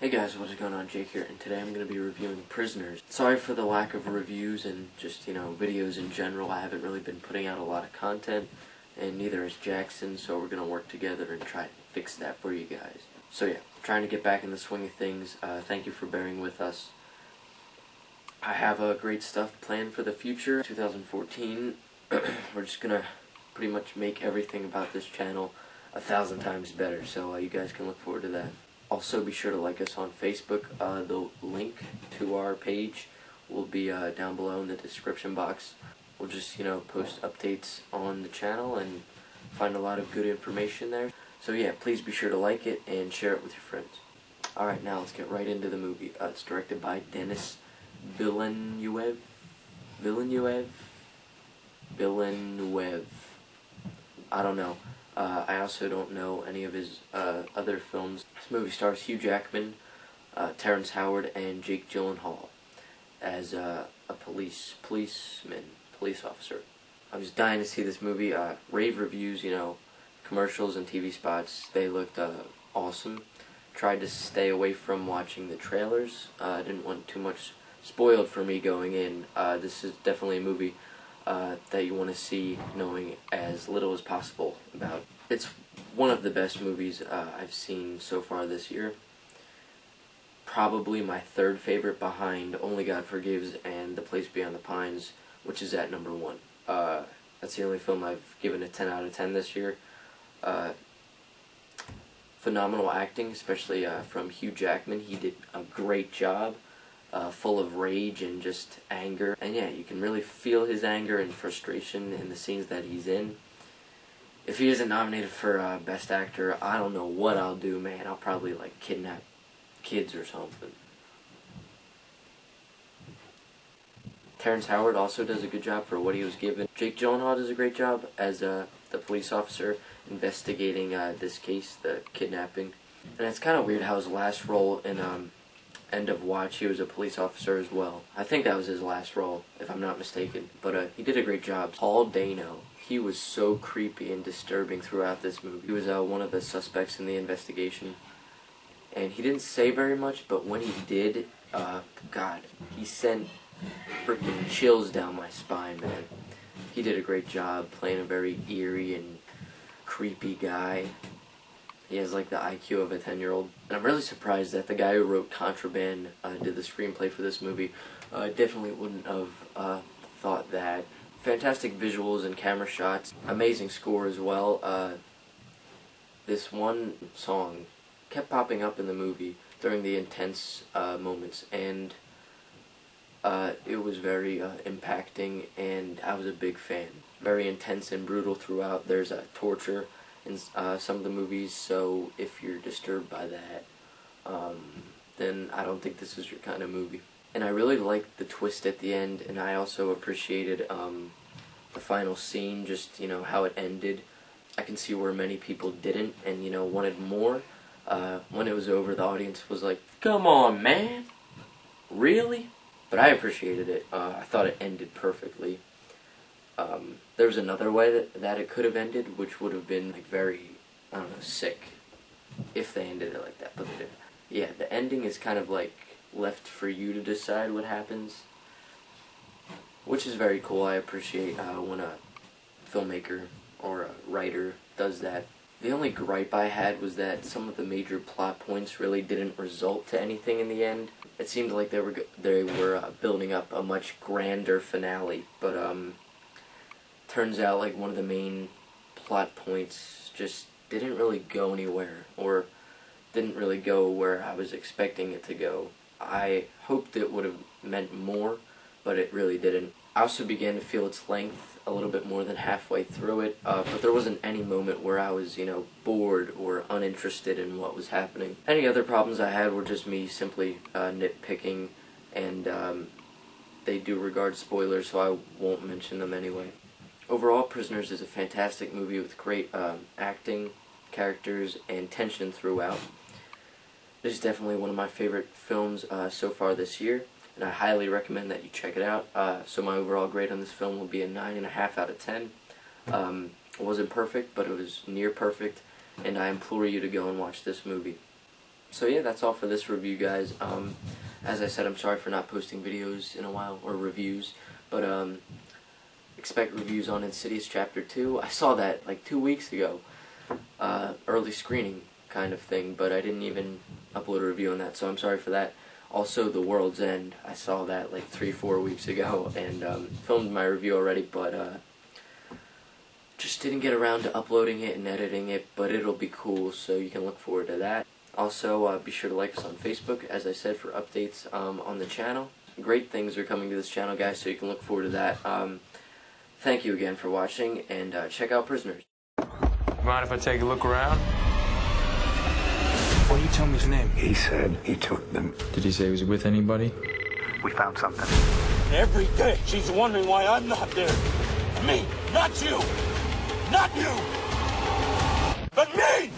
Hey guys, what's going on? Jake here, and today I'm going to be reviewing Prisoners. Sorry for the lack of reviews and just, videos in general. I haven't really been putting out a lot of content, and neither has Jackson, so we're going to work together and try to fix that for you guys. So yeah, trying to get back in the swing of things. Thank you for bearing with us. I have great stuff planned for the future. 2014, we're just going to pretty much make everything about this channel 1,000 times better, so you guys can look forward to that. Also, be sure to like us on Facebook. The link to our page will be down below in the description box. We'll just, post updates on the channel and find a lot of good information there. So yeah, please be sure to like it and share it with your friends. Alright, now let's get right into the movie. It's directed by Denis Villeneuve. I don't know. I also don't know any of his other films. This movie stars Hugh Jackman, Terrence Howard, and Jake Gyllenhaal as a police officer. I was dying to see this movie. Rave reviews, commercials and TV spots, they looked awesome. Tried to stay away from watching the trailers. I didn't want too much spoiled for me going in. This is definitely a movie that you want to see knowing as little as possible about. It's one of the best movies I've seen so far this year. Probably my third favorite behind Only God Forgives and The Place Beyond the Pines, which is at number 1. That's the only film I've given a 10 out of 10 this year. Phenomenal acting, especially from Hugh Jackman. He did a great job. Full of rage and just anger. And yeah, you can really feel his anger and frustration in the scenes that he's in. If he isn't nominated for Best Actor, I don't know what I'll do, man. I'll probably, kidnap kids or something. Terrence Howard also does a good job for what he was given. Jake Gyllenhaal does a great job as the police officer investigating this case, the kidnapping. And it's kind of weird how his last role in End of Watch, he was a police officer as well. I think that was his last role, if I'm not mistaken. But he did a great job. Paul Dano, he was so creepy and disturbing throughout this movie. He was one of the suspects in the investigation. And he didn't say very much, but when he did, God, he sent freaking chills down my spine, man. He did a great job playing a very eerie and creepy guy. He has the IQ of a 10-year-old. And I'm really surprised that the guy who wrote Contraband did the screenplay for this movie. Definitely wouldn't have thought that. Fantastic visuals and camera shots. Amazing score as well. This one song kept popping up in the movie during the intense moments. And it was very impacting, and I was a big fan. Very intense and brutal throughout. There's torture in some of the movies, so if you're disturbed by that, then I don't think this is your kind of movie. And I really liked the twist at the end, and I also appreciated the final scene, just, how it ended. I can see where many people didn't and, wanted more. When it was over, the audience was like, come on, man! Really? But I appreciated it. I thought it ended perfectly. There was another way that it could have ended, which would have been very, sick, if they ended it like that, but they didn't. Yeah, the ending is kind of left for you to decide what happens, which is very cool. I appreciate when a filmmaker or a writer does that. The only gripe I had was that some of the major plot points really didn't result to anything in the end. It seemed like they were building up a much grander finale, but turns out one of the main plot points just didn't really go anywhere, or didn't really go where I was expecting it to go. I hoped it would have meant more, but it really didn't. I also began to feel its length a little bit more than halfway through it, but there wasn't any moment where I was, bored or uninterested in what was happening. Any other problems I had were just me simply nitpicking, and they do regard spoilers, so I won't mention them anyway. Overall, Prisoners is a fantastic movie with great acting, characters, and tension throughout. This is definitely one of my favorite films so far this year, and I highly recommend that you check it out. So my overall grade on this film will be a 9.5 out of 10. It wasn't perfect, but it was near perfect, and I implore you to go and watch this movie. So yeah, that's all for this review, guys. As I said, I'm sorry for not posting videos in a while, or reviews, but expect reviews on Insidious Chapter 2. I saw that like 2 weeks ago, early screening kind of thing, but I didn't even upload a review on that, so I'm sorry for that. Also, The World's End, I saw that like 3-4 weeks ago, and filmed my review already, but just didn't get around to uploading it and editing it, but it'll be cool, so you can look forward to that. Also, be sure to like us on Facebook, as I said, for updates on the channel. Great things are coming to this channel, guys, so you can look forward to that. Thank you again for watching, and check out Prisoners. Mind if I take a look around? Why don't you tell me his name? He said he took them. Did he say he was with anybody? We found something. Every day she's wondering why I'm not there. Me, not you! Not you! But me!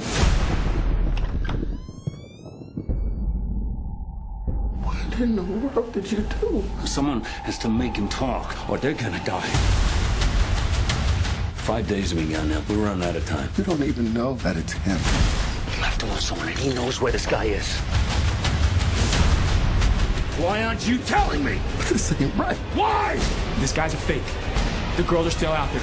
What in the world did you do? Someone has to make him talk, or they're gonna die. 5 days we got now. We're running out of time. You don't even know that it's him. You have to know someone, and he knows where this guy is. Why aren't you telling me? This ain't right. Why? This guy's a fake. The girls are still out there.